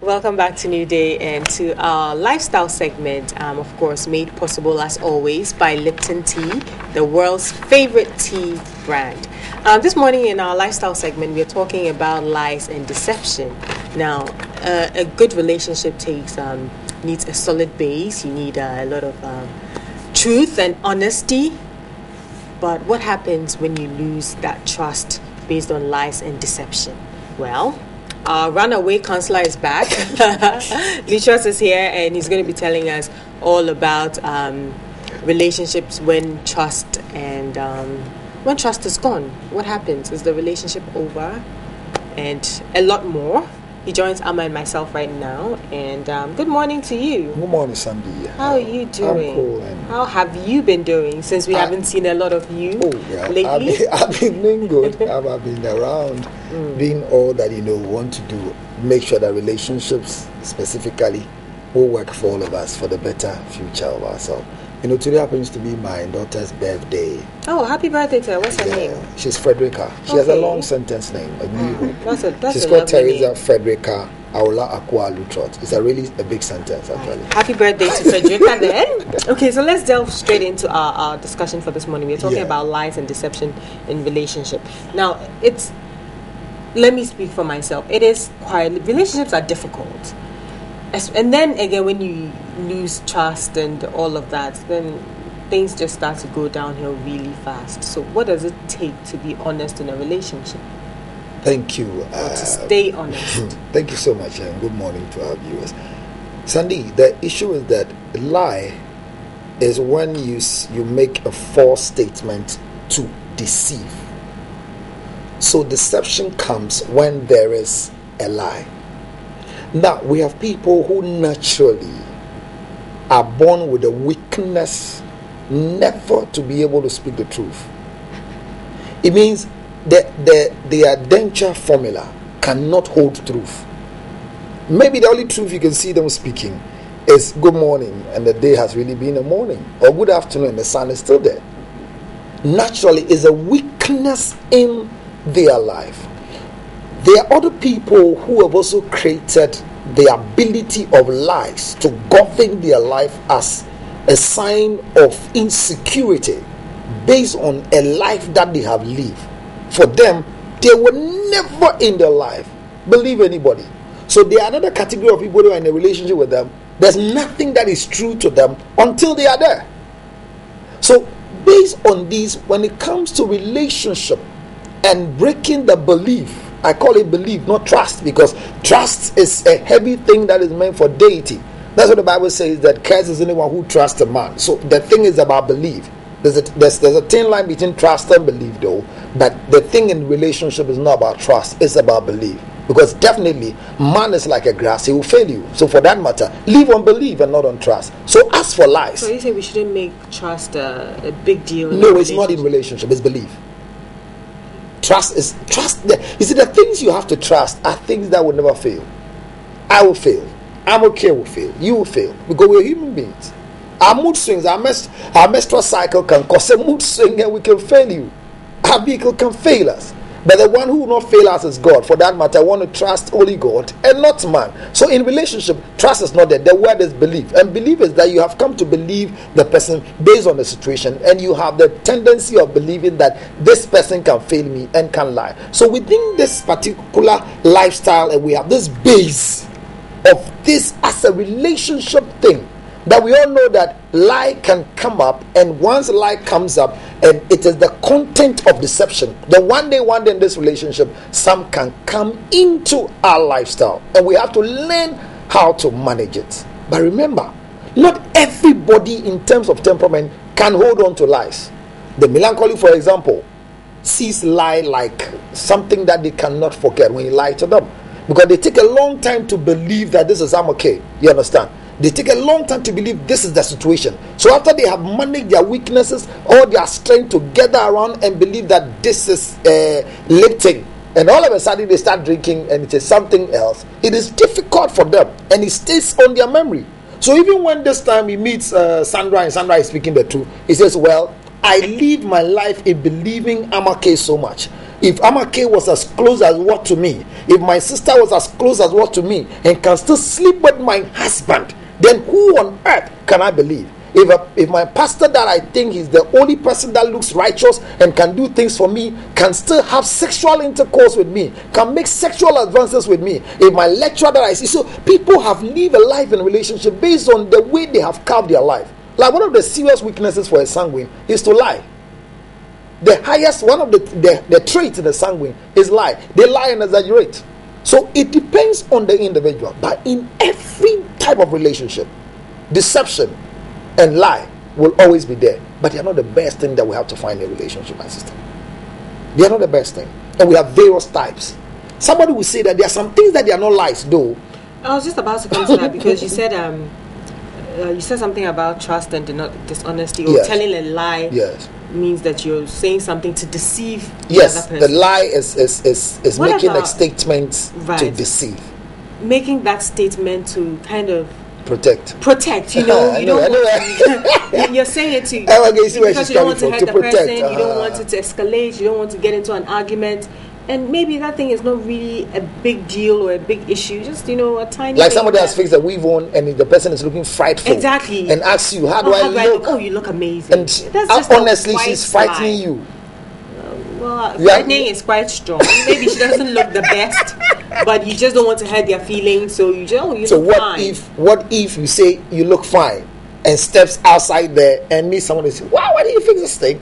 Welcome back to New Day and to our lifestyle segment, of course, made possible as always by Lipton Tea, the world's favorite tea brand. This morning in our lifestyle segment, we're talking about lies and deception. Now, a good relationship needs a solid base. You need a lot of truth and honesty. But what happens when you lose that trust based on lies and deception? Well, our runaway counselor is back. Lichos is here and he's going to be telling us all about relationships when trust is gone. What happens? Is the relationship over? And a lot more. He joins Amma and myself right now. And good morning to you. Good morning, Sandy. How are you doing? I'm cool. How have you been doing since we haven't seen a lot of you lately? I've been doing good. I've been around doing all that want to do. Make sure that relationships specifically will work for all of us for the better future of ourselves. Today happens to be my daughter's birthday. Oh, happy birthday to her. What's her name? She's Frederica. She has a long sentence name. She's called Teresa name. Frederica Aula Akua Lutrot. It's a big sentence, actually. Happy birthday to Frederica then. Okay, so let's delve straight into our discussion for this morning. We're talking about lies and deception in relationship. Now, let me speak for myself. Relationships are difficult. And then again, when you lose trust and all of that, then things just start to go downhill really fast. So what does it take to be honest in a relationship? Thank you. Or to stay honest. Thank you so much, and good morning to our viewers. Sandy, the issue is that lie is when you make a false statement to deceive. So deception comes when there is a lie. Now, we have people who naturally are born with a weakness never to be able to speak the truth. It means that their denture formula cannot hold truth. Maybe the only truth you can see them speaking is good morning and the day has really been a morning, or good afternoon and the sun is still there. Naturally, is a weakness in their life. There are other people who have also created the ability of lies to govern their life as a sign of insecurity based on a life that they have lived. For them, they will never in their life believe anybody. So they are another category of people who are in a relationship with them. There's nothing that is true to them until they are there. So based on these, when it comes to relationship and breaking the belief, I call it belief, not trust, because trust is a heavy thing that is meant for deity. That's what the Bible says, that cursed is anyone who trusts a man. So the thing is about belief. There's a thin line between trust and belief, though. But the thing in relationship is not about trust, it's about belief. Because definitely, man is like a grass, he will fail you. So for that matter, live on belief and not on trust. So as for lies. So you say we shouldn't make trust a big deal? No, it's not in relationship, it's belief. Trust. You see, the things you have to trust are things that will never fail. I will fail. I'm okay will fail. You will fail. Because we're human beings. Our mood swings, our menstrual cycle can cause a mood swing and we can fail you. Our vehicle can fail us. But the one who will not fail us is God. For that matter, I want to trust only God and not man. So in relationship, trust is not there. The word is belief. And belief is that you have come to believe the person based on the situation. And you have the tendency of believing that this person can fail me and can lie. So within this particular lifestyle, and we have this base of this as a relationship thing, that we all know that lie can come up, and once lie comes up, and it is the content of deception, then one day in this relationship, some can come into our lifestyle, and we have to learn how to manage it. But remember, not everybody in terms of temperament can hold on to lies. The melancholy, for example, sees lie like something that they cannot forget when you lie to them, because they take a long time to believe that this is I'm okay. You understand? They take a long time to believe this is the situation. So after they have managed their weaknesses, all their strength to gather around and believe that this is Lipton, and all of a sudden they start drinking and it is something else, it is difficult for them and it stays on their memory. So even when this time he meets Sandra and Sandra is speaking the truth, he says, well, I live my life in believing Amake so much. If Amake was as close as what to me, if my sister was as close as what to me, and can still sleep with my husband, then who on earth can I believe? If my pastor that I think is the only person that looks righteous and can do things for me, can still have sexual intercourse with me, can make sexual advances with me, if my lecturer that I see, so people have lived a life in a relationship based on the way they have carved their life. Like one of the serious weaknesses for a sanguine is to lie. The highest one of the traits in the sanguine is lie. They lie and exaggerate. So it depends on the individual. But in every type of relationship, deception and lie will always be there. But they are not the best thing that we have to find in a relationship, my sister. They are not the best thing. And we have various types. Somebody will say that there are some things that they are not lies, though. I was just about to come to that because you said something about trust and dishonesty, or telling a lie. Yes. Means that you're saying something to deceive the yes, other person. The lie is making a statement to deceive. Making that statement to kind of protect. You know, you're saying it to because you don't want to hurt the person, you don't want it to escalate, you don't want to get into an argument. And maybe that thing is not really a big deal or a big issue, just, a tiny like somebody has fixed a weave on and the person is looking frightful. Exactly. And asks you, how do I look? Oh, you look amazing. And that's just honestly, she's frightening you. Well, frightening is quite strong. Maybe she doesn't look the best, but you just don't want to hurt their feelings, so you just, so look fine. What if you say you look fine and steps outside there and meets someone and says, wow, why did you fix this thing?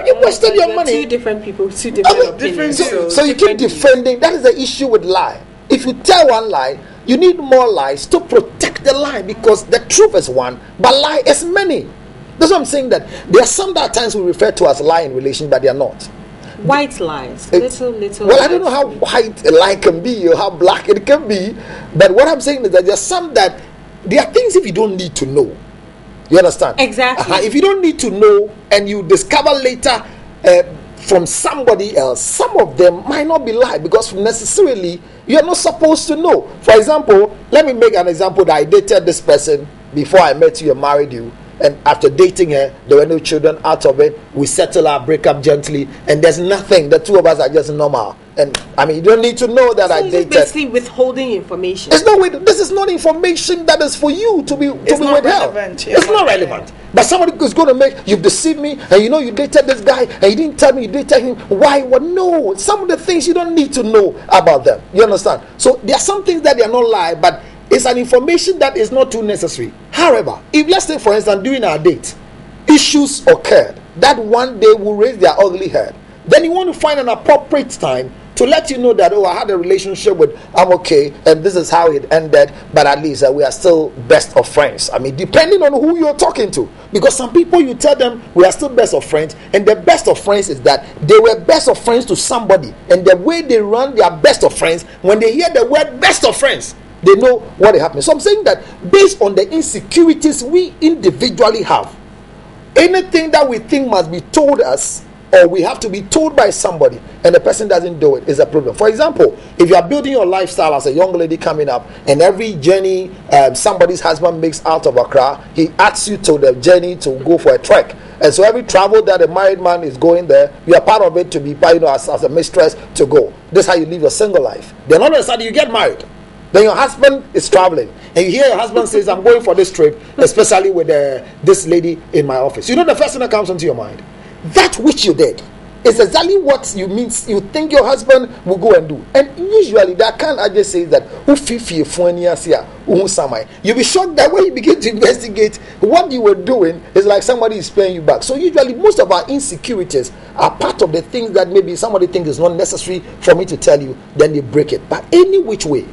You wasted your money. Two different people, two different opinions. So you keep defending. That is the issue with lie. If you tell one lie, you need more lies to protect the lie, because the truth is one, but lie is many. That's what I'm saying, that there are some that at times we refer to as lie in relation, but they are not. White lies. Little. Well, I don't know how white a lie can be or how black it can be, but what I'm saying is that there are some that there are things if you don't need to know. You understand? Exactly. If you don't need to know and you discover later from somebody else, some of them might not be lie, because necessarily you are not supposed to know. For example, let me make an example that I dated this person before I met you and married you. And after dating her, there were no children out of it. We settle our breakup gently, and there's nothing. The two of us are just normal. And I mean, you don't need to know that I dated. Basically, withholding information. It's no way. This is not information that is for you to be withheld. It's not relevant. But somebody is going to make, you've deceived me, and you dated this guy, and you didn't tell me you dated him. Why? Well, no. Some of the things you don't need to know about them. You understand? So there are some things that they are not lie, but it's an information that is not too necessary. However, if, let's say for instance, during our date, issues occurred that one day will raise their ugly head, then you want to find an appropriate time to let you know that, I had a relationship with Amake, and this is how it ended, but at least we are still best of friends. I mean, depending on who you're talking to, because some people you tell them we are still best of friends, and the best of friends is that they were best of friends to somebody, and the way they run their best of friends, when they hear the word best of friends, they know what is happening. So I'm saying that based on the insecurities we individually have, anything that we think must be told us, or we have to be told by somebody, and the person doesn't do it, is a problem. For example, if you are building your lifestyle as a young lady coming up, and every journey somebody's husband makes out of Accra, he asks you to the journey to go for a trek. And so every travel that a married man is going there, you are part of it to be, as a mistress to go. This is how you live your single life. Then all of a sudden you get married. Then your husband is traveling, and you hear your husband says, I'm going for this trip, especially with this lady in my office. You know the first thing that comes into your mind? That which you did is exactly what you think your husband will go and do. And usually that kind of just says that you'll be shocked that when you begin to investigate what you were doing, is like somebody is paying you back. So usually most of our insecurities are part of the things that maybe somebody thinks is not necessary for me to tell you, then they break it. But any which way,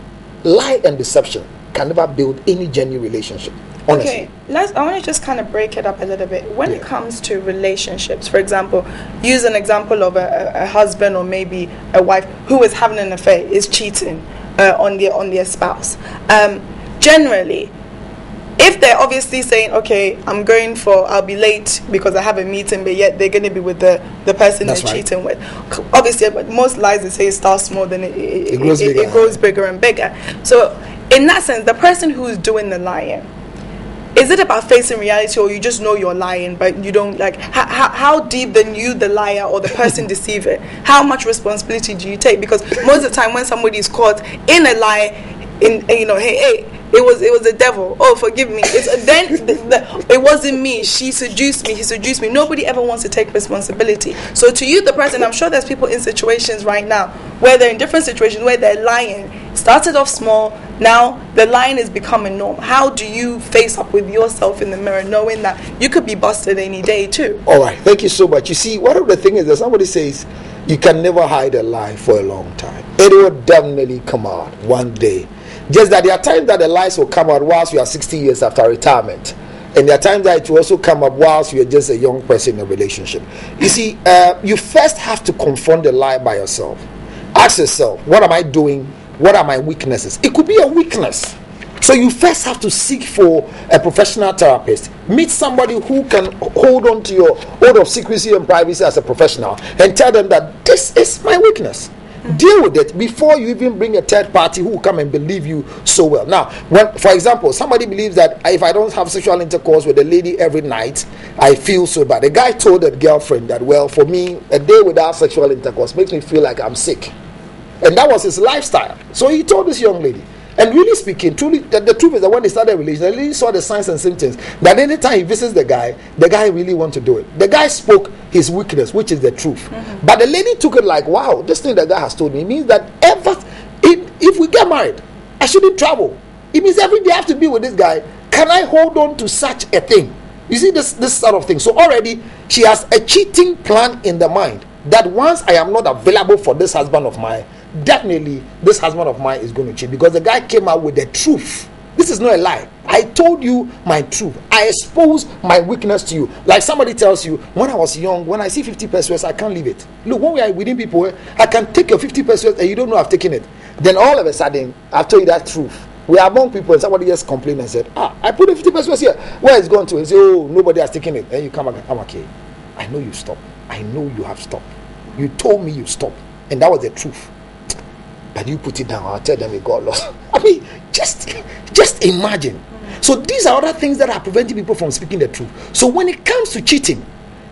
lie and deception can never build any genuine relationship. Honestly. Okay, I want to just kind of break it up a little bit. When it comes to relationships, for example, use an example of a husband or maybe a wife who is having an affair, is cheating on their spouse. Generally, if they're obviously saying, okay, I'll be late because I have a meeting, but yet they're going to be with the person they're cheating with. Obviously, but most lies, they say, start small, then it grows bigger and bigger. So in that sense, the person who's doing the lying, is it about facing reality, or you just know you're lying but you don't like how deep then you, the liar or the person deceiver, how much responsibility do you take? Because most of the time when somebody is caught in a lie, in hey, it was the devil, oh forgive me, it wasn't me, she seduced me, he seduced me. Nobody ever wants to take responsibility. So to you, the person, I'm sure there's people in situations right now where they're in different situations where they're lying. Started off small, now the lying is becoming norm. How do you face up with yourself in the mirror knowing that you could be busted any day too? All right, thank you so much. You see, one of the things is that somebody says you can never hide a lie for a long time. It will definitely come out one day. Just that there are times that the lies will come out whilst you are 60 years after retirement, and there are times that it will also come up whilst you are just a young person in a relationship. You see, you first have to confront the lie by yourself. Ask yourself, what am I doing? What are my weaknesses? It could be a weakness. So you first have to seek for a professional therapist. Meet somebody who can hold on to your oath of secrecy and privacy as a professional and tell them that this is my weakness. Deal with it before you even bring a third party who will come and believe you so well. Now, when, for example, somebody believes that if I don't have sexual intercourse with a lady every night, I feel so bad. The guy told a girlfriend that, well, for me, a day without sexual intercourse makes me feel like I'm sick. And that was his lifestyle. So he told this young lady. And really speaking, truly, the truth is that when they started a relationship, the lady saw the signs and symptoms that anytime he visits the guy really wants to do it. The guy spoke his weakness, which is the truth. Mm-hmm. But the lady took it like, wow, this thing the guy has told me means that if we get married, I shouldn't travel. It means every day I have to be with this guy. Can I hold on to such a thing? You see this sort of thing. So already she has a cheating plan in the mind that once I am not available for this husband of mine, definitely this husband of mine is going to cheat, because the guy came out with the truth. This is not a lie. I told you my truth. I exposed my weakness to you. Like somebody tells you, when I was young, when I see 50 pesos, I can't leave it. Look, when we are within people, I can take your 50 pesos and you don't know I've taken it. Then all of a sudden, I've told you that truth. We are among people and somebody just complained and said, I put the 50 pesos here. Where it's gone to? He said, oh, nobody has taken it. And you come back, I'm okay. I know you stopped. I know you have stopped. You told me you stopped. And that was the truth. But you put it down, I'll tell them it got lost. I mean, just imagine. So these are other things that are preventing people from speaking the truth. So when it comes to cheating,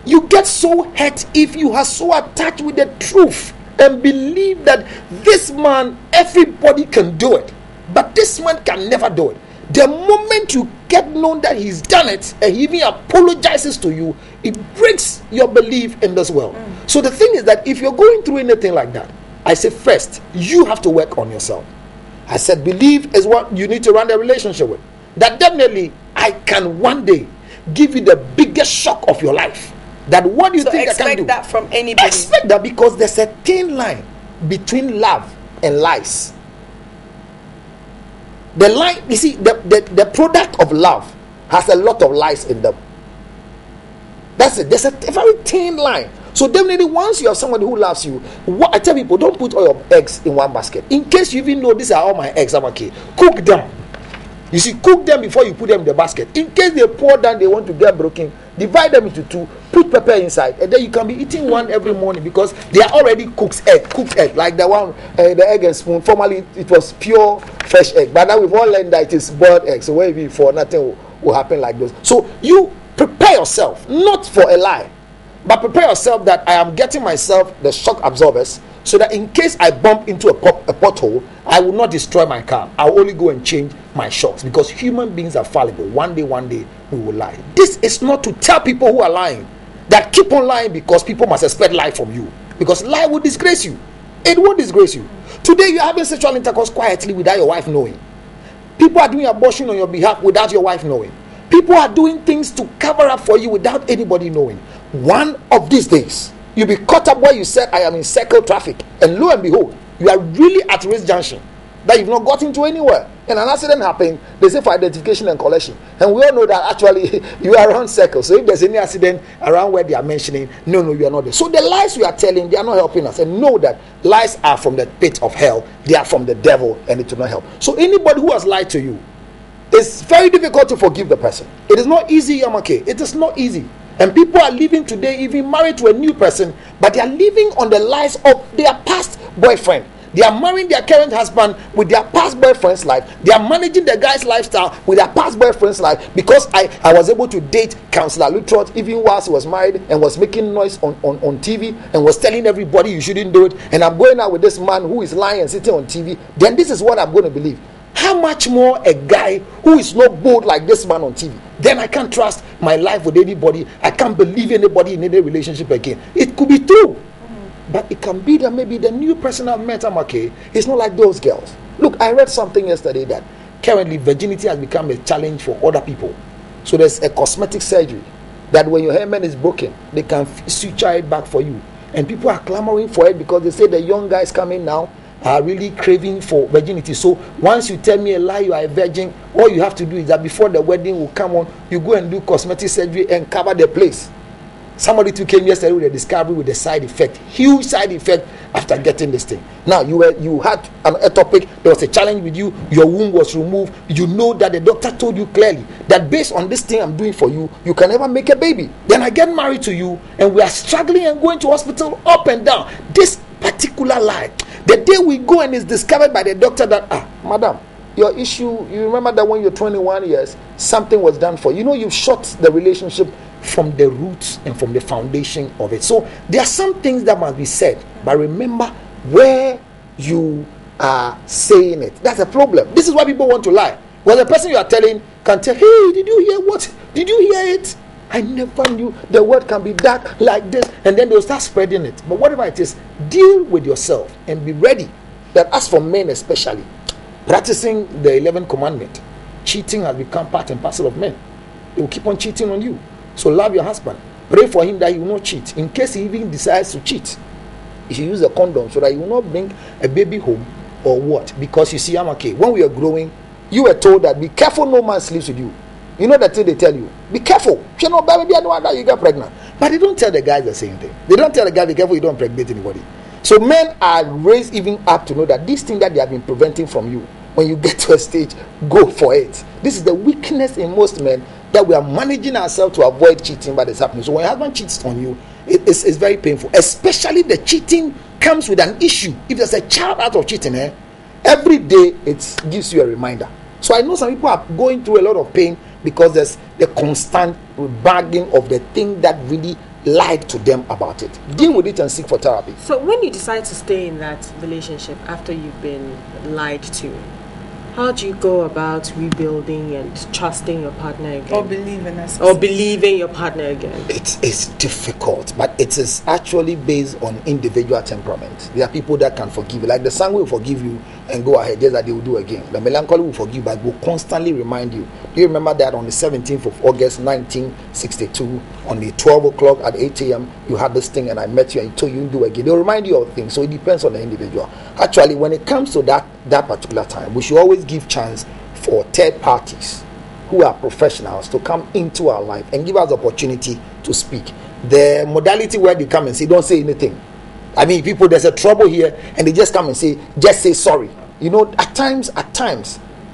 you get so hurt if you are so attached with the truth and believe that this man, everybody can do it, but this man can never do it. The moment you get known that he's done it and he even apologizes to you, it breaks your belief in this world. So the thing is that if you're going through anything like that, I say first, you have to work on yourself. I said belief is what you need to run the relationship with. That definitely I can one day give you the biggest shock of your life. That what do you think I can do? Expect that from anybody. Expect that, because there's a thin line between love and lies. The line, you see, the product of love has a lot of lies in them. That's it. There's a very thin line. So definitely once you have somebody who loves you, what I tell people, don't put all your eggs in one basket. In case you even know these are all my eggs, I'm okay. Cook them. You see, cook them before you put them in the basket. In case they pour down, they want to get broken, divide them into two, put pepper inside, and then you can be eating one every morning, because they are already cooked egg, like the one, the egg and spoon. Formerly it was pure fresh egg, but now we've all learned that it is boiled egg. So where before nothing will happen like this. So you prepare yourself, not for a lie, but prepare yourself that I am getting myself the shock absorbers, so that in case I bump into a pothole, I will not destroy my car. I will only go and change my shocks, because human beings are fallible. One day we will lie. This is not to tell people who are lying that keep on lying because people must expect lie from you, because lie will disgrace you. It will disgrace you. Today you're having sexual intercourse quietly without your wife knowing. People are doing abortion on your behalf without your wife knowing. People are doing things to cover up for you without anybody knowing. One of these days, you'll be caught up where you said, I am in circle traffic. And lo and behold, you are really at risk junction that you've not gotten to anywhere. And an accident happened, they say for identification and collection. And we all know that actually you are around circle. So if there's any accident around where they are mentioning, no, you are not there. So the lies we are telling, they are not helping us. And know that lies are from the pit of hell. They are from the devil, and it will not help. So anybody who has lied to you, it's very difficult to forgive the person. It is not easy, Yamake. It is not easy. And people are living today, even married to a new person, but they are living on the lies of their past boyfriend. They are marrying their current husband with their past boyfriend's life. They are managing the guy's lifestyle with their past boyfriend's life. Because I was able to date Counselor Lutrot even whilst he was married and was making noise on TV and was telling everybody you shouldn't do it. And I'm going out with this man who is lying and sitting on TV. Then this is what I'm going to believe. How much more a guy who is not bold like this man on TV? Then I can't trust my life with anybody. I can't believe anybody in any relationship again. It could be true. But it can be that maybe the new person I've met, Amake, is not like those girls. Look, I read something yesterday that currently virginity has become a challenge for other people. So there's a cosmetic surgery that when your hymen is broken, they can suture it back for you. And people are clamoring for it because they say the young guys coming now are really craving for virginity. So once you tell me a lie, you are a virgin, all you have to do is that before the wedding will come on, you go and do cosmetic surgery and cover the place. Somebody too came yesterday with a discovery with a side effect, huge side effect after getting this thing. Now you had a topic, there was a challenge with you, your womb was removed. You know that the doctor told you clearly that based on this thing I'm doing for you, you can never make a baby. Then I get married to you and we are struggling and going to hospital up and down. This particular lie, the day we go and it's discovered by the doctor that madam, your issue, you remember that when you're 21 years, something was done for you. You know, you shot the relationship from the roots and from the foundation of it. So there are some things that must be said, but remember where you are saying it. That's a problem. This is why people want to lie. Well, the person you are telling can tell, hey, did you hear what? Did you hear it? I never knew the word can be that like this. And then they'll start spreading it. But whatever it is, deal with yourself and be ready that as for men especially, practicing the 11th commandment, cheating has become part and parcel of men. They will keep on cheating on you. So love your husband. Pray for him that he will not cheat. In case he even decides to cheat, you should use a condom so that you will not bring a baby home or what. Because you see, Amake, when we were growing, you were told that be careful no man sleeps with you. You know that thing they tell you. Be careful. You know, baby, I know that you get pregnant. But they don't tell the guys the same thing. They don't tell the guy, be careful you don't impregnate anybody. So men are raised even up to know that this thing that they have been preventing from you, when you get to a stage, go for it. This is the weakness in most men, that we are managing ourselves to avoid cheating, but it's happening. So when your husband cheats on you, it's very painful. Especially the cheating comes with an issue. If there's a child out of cheating, every day it gives you a reminder. So I know some people are going through a lot of pain because there's the constant bagging of the thing that really lied to them about it. Deal with it and seek for therapy. So when you decide to stay in that relationship after you've been lied to, how do you go about rebuilding and trusting your partner again? Or believing us. Or believing your partner again? It's difficult, but it is actually based on individual temperament. There are people that can forgive. Like the sanguine will forgive you and go ahead, just that they will do again. The melancholy will forgive, but will constantly remind you. Do you remember that on the 17th of August 1962, on the 12 o'clock at 8 a.m., you had this thing and I met you and I told you do again. They'll remind you of things, so it depends on the individual. Actually, when it comes to that particular time, we should always give chance for third parties who are professionals to come into our life and give us the opportunity to speak. The modality where they come and say, don't say anything. I mean, people, there's a trouble here, and they just come and say, just say sorry. You know, at times,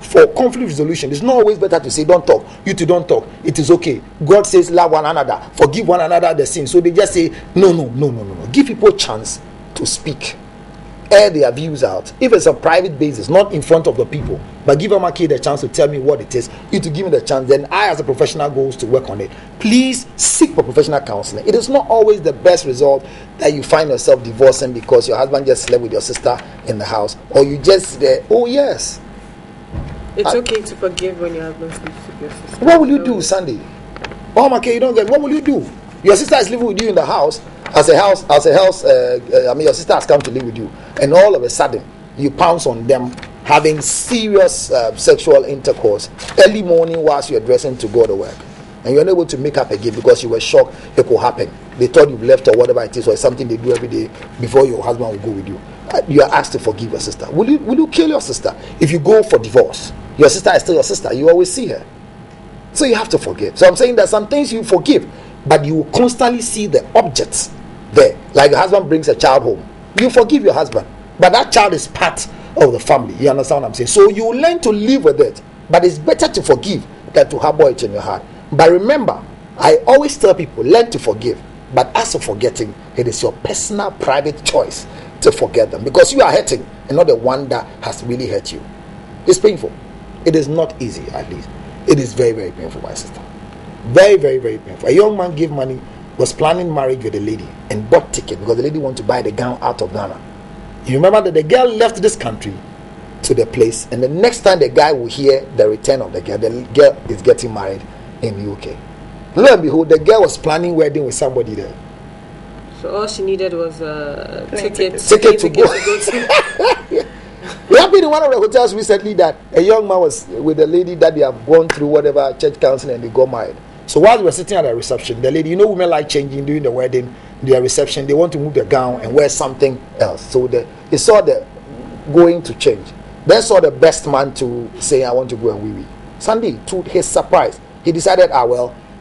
for conflict resolution, it's not always better to say, don't talk. You two don't talk. It is okay. God says, love one another, forgive one another the sin. So they just say, no. Give people a chance to speak. Air their views out. If it's a private basis, not in front of the people, but give a kid a chance to tell me what it is. You to give me the chance, then I as a professional goes to work on it. Please seek for professional counseling. It is not always the best result that you find yourself divorcing because your husband just slept with your sister in the house, or you just oh yes. It's okay to forgive when your husband sleeps with your sister. What will you do, Sandy? Oh my, you don't get. What will you do? Your sister is living with you in the house. I mean, your sister has come to live with you, and all of a sudden you pounce on them having serious sexual intercourse early morning whilst you're dressing to go to work, and you're unable to make up again because you were shocked it could happen. They thought you've left or whatever it is, or it's something they do every day before your husband will go with you. You are asked to forgive your sister. Will you kill your sister if you go for divorce? Your sister is still your sister. You always see her, so you have to forgive. So I'm saying that some things you forgive, but you will constantly see the objects there. Like your husband brings a child home, you forgive your husband, but that child is part of the family. You understand what I'm saying? So you learn to live with it, but it's better to forgive than to harbor it in your heart. But remember, I always tell people, learn to forgive, but as for forgetting, it is your personal private choice to forget them, because you are hurting and not the one that has really hurt you. It's painful. It is not easy, at least. It is very, very painful, my sister. Very, very, very painful. A young man gave money, was planning marriage with a lady, and bought ticket because the lady wanted to buy the gown out of Ghana. You remember that the girl left this country to the place, and the next time the guy will hear the return of the girl is getting married in the UK. Lo and behold, the girl was planning wedding with somebody there. So all she needed was a ticket to go to. We have been in one of the hotels recently that a young man was with a lady that they have gone through whatever church counseling and they got married. So while we were sitting at the reception, the lady, women like changing during the wedding, their reception, they want to move the gown and wear something else. So they saw the going to change. Then saw the best man to say, I want to go and wee-wee. Sunday, to his surprise, he decided,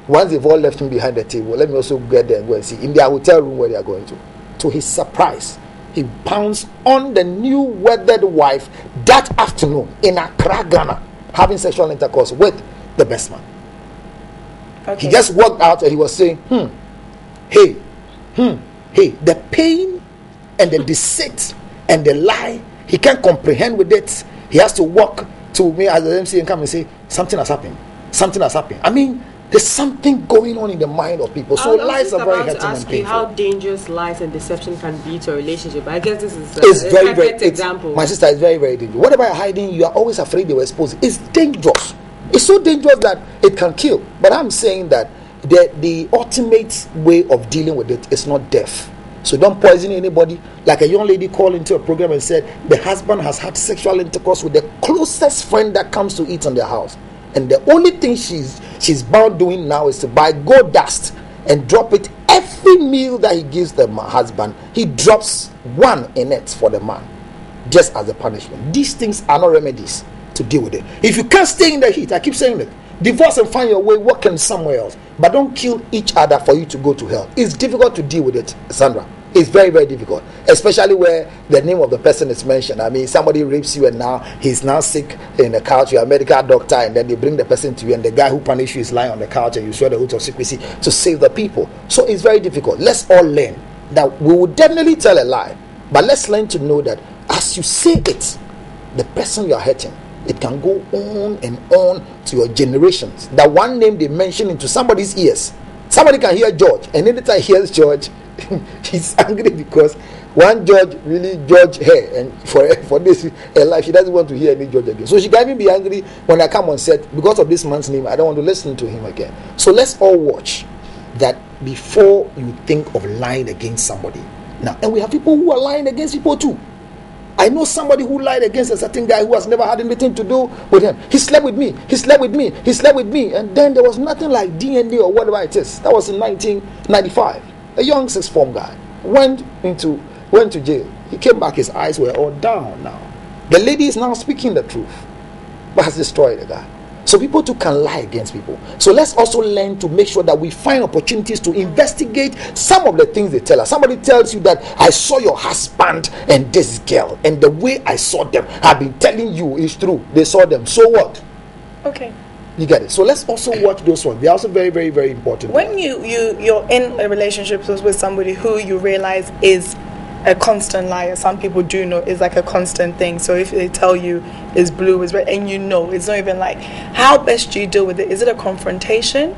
once they've all left him behind the table, let me also get there and go and see in their hotel room where they are going to. To his surprise, he pounced on the new wedded wife that afternoon in Accra, Ghana, having sexual intercourse with the best man. Okay. He just walked out and he was saying, hey, the pain and the deceit and the lie, he can't comprehend with it. He has to walk to me as the MC and come and say, something has happened. I mean, there's something going on in the mind of people. So lies are very hurting and painful. How dangerous lies and deception can be to a relationship. I guess this is a very, perfect example. My sister, is very, very dangerous. Whatever you're hiding, you are always afraid they will expose it. It's dangerous. It's so dangerous that it can kill. But I'm saying that the ultimate way of dealing with it is not death. So don't poison anybody. Like a young lady called into a program and said the husband has had sexual intercourse with the closest friend that comes to eat on their house. And the only thing she's bound doing now is to buy gold dust and drop it every meal that he gives the husband. He drops one in it for the man, just as a punishment. These things are not remedies to deal with it. If you can't stay in the heat, I keep saying it, divorce and find your way, work in somewhere else. But don't kill each other for you to go to hell. It's difficult to deal with it, Sandra. It's very, very difficult, especially where the name of the person is mentioned. I mean, somebody rapes you and now he's now sick in the couch. You're a medical doctor, and then they bring the person to you, and the guy who punished you is lying on the couch, and you swear the oath of secrecy to save the people. So it's very difficult. Let's all learn that we will definitely tell a lie, but let's learn to know that as you say it, the person you are hurting, it can go on and on to your generations. That one name they mention into somebody's ears, somebody can hear George, and anytime he hears George, he's angry because one judge really judged her, and for this her life she doesn't want to hear any judge again. So she can even be angry when I come on set because of this man's name. I don't want to listen to him again. So let's all watch that before you think of lying against somebody. Now, and we have people who are lying against people too. I know somebody who lied against a certain guy who has never had anything to do with him. He slept with me, and then there was nothing like DNA or whatever it is. That was in 1995. A young sixth form guy went to jail. He came back, his eyes were all down now. The lady is now speaking the truth, but has destroyed the guy. So people too can lie against people. So let's also learn to make sure that we find opportunities to investigate some of the things they tell us. Somebody tells you that I saw your husband and this girl, and the way I saw them, I've been telling you is true. They saw them. So what? Okay. You get it. So let's also watch those ones. They're also very, very, very important. When you're in a relationship with somebody who you realize is a constant liar, some people do know it's like a constant thing. So if they tell you it's blue, it's red, and you know it's not even like, how best do you deal with it? Is it a confrontation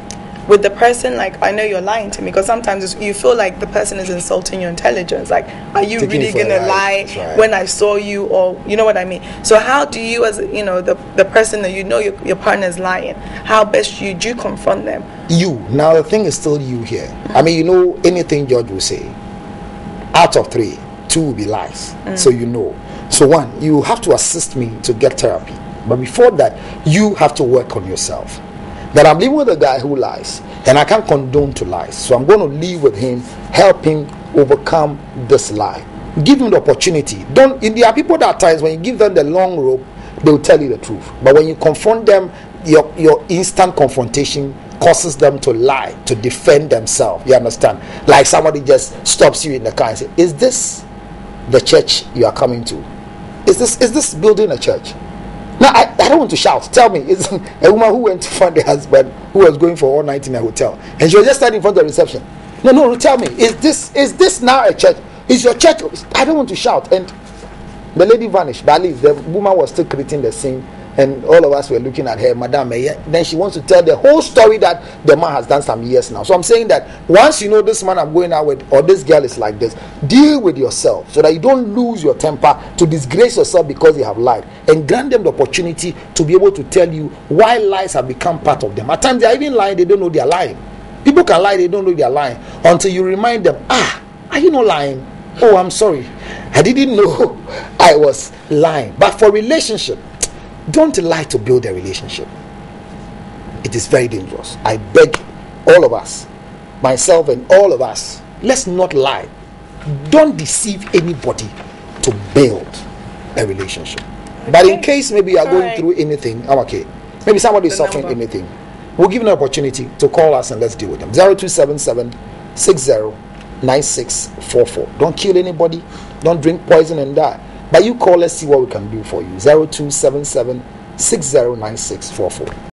with the person? Like, I know you're lying to me, because sometimes you feel like the person is insulting your intelligence. Like, are you really gonna lie when I saw you? Or you know what I mean? So how do you, as the person that you know your partner is lying, how best do you confront them? You now, the thing is still you here. I mean, anything George will say, out of 3, 2 will be lies. So so 1, you have to assist me to get therapy, but before that you have to work on yourself. That I'm living with a guy who lies, and I can't condone to lies, so I'm going to live with him, help him overcome this lie, give him the opportunity. There are people that at times when you give them the long rope, they will tell you the truth, but when you confront them, your instant confrontation causes them to lie, to defend themselves. You understand? Like somebody just stops you in the car and says, is this the church you are coming to? Is this building a church? Now, I don't want to shout. Tell me, it's a woman who went to find the husband who was going for all night in a hotel, and she was just standing in front of the reception. No, tell me, is this now a church? Is your church? I don't want to shout. And the lady vanished. But at least the woman was still creating the scene, and all of us were looking at her, Madam. Then she wants to tell the whole story that the man has done some years now. So I'm saying that once you know this man I'm going out with, or this girl is like this, deal with yourself so that you don't lose your temper to disgrace yourself because you have lied, and grant them the opportunity to be able to tell you why lies have become part of them. At times they are even lying, they don't know they are lying. People can lie, they don't know they are lying until you remind them, are you not lying? Oh, I'm sorry, I didn't know I was lying. But for relationship, don't lie to build a relationship. It is very dangerous. I beg all of us, myself and all of us, let's not lie. Don't deceive anybody to build a relationship. Okay. But in case maybe you are going through anything, I'm okay. Maybe somebody is suffering anything, we'll give you an opportunity to call us and let's deal with them. 0277 609644. Don't kill anybody. Don't drink poison and die. But you call, let's see what we can do for you. 0277 609644.